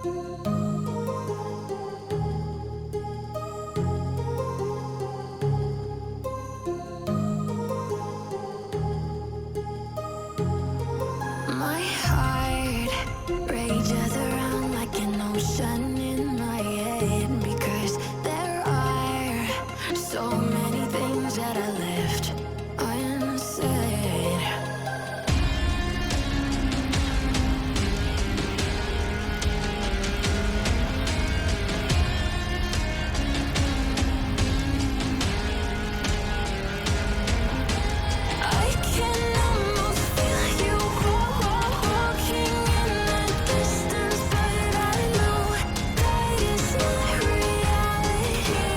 My heart rages around like an ocean in my head, because there are so many things that I left unsaid. I can almost feel you walking in the distance, but I know that it's not reality.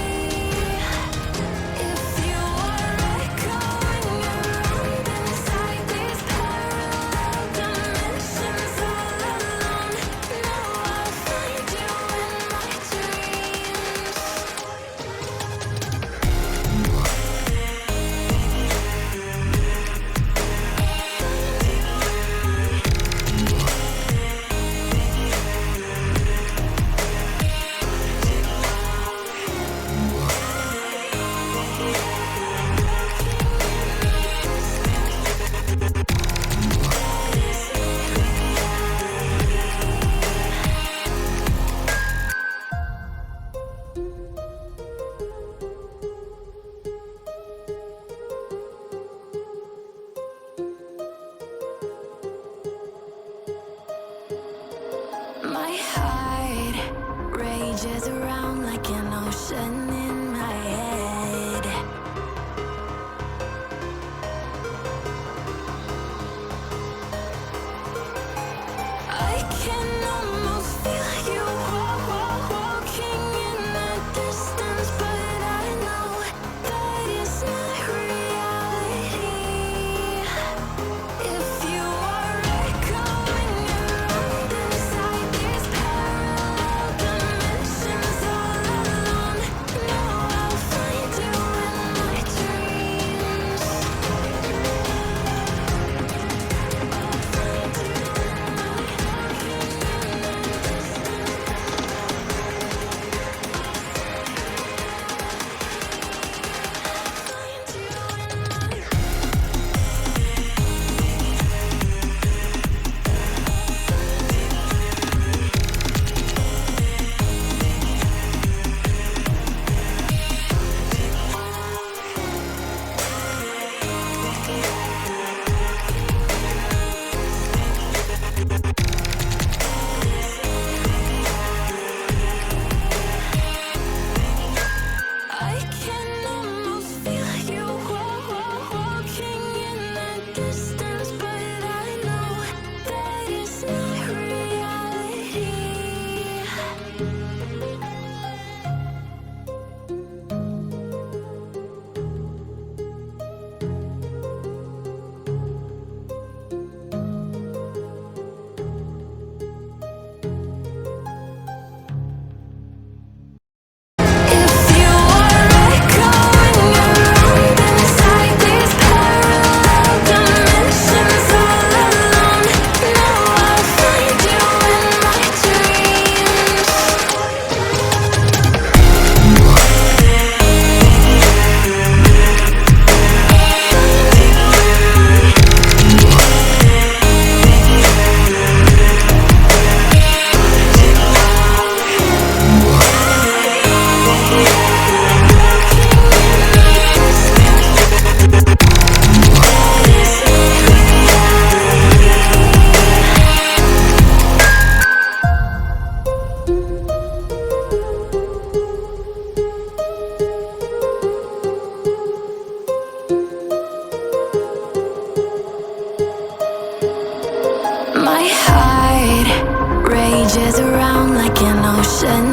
If you are echoing around inside these parallel dimensions all alone, now I'll find you in my dreams. My heart rages around like an ocean in my head. I can almost feel you walking in the distance, but I know that it's not reality. If you are echoing around inside these parallel dimensions all alone, now I'll find you in my dreams. I can almost feel you walking in the distance, but I know that it's not reality. If you are echoing around inside these parallel dimensions all alone, now I'll find you in my dreams. My heart rages around like an ocean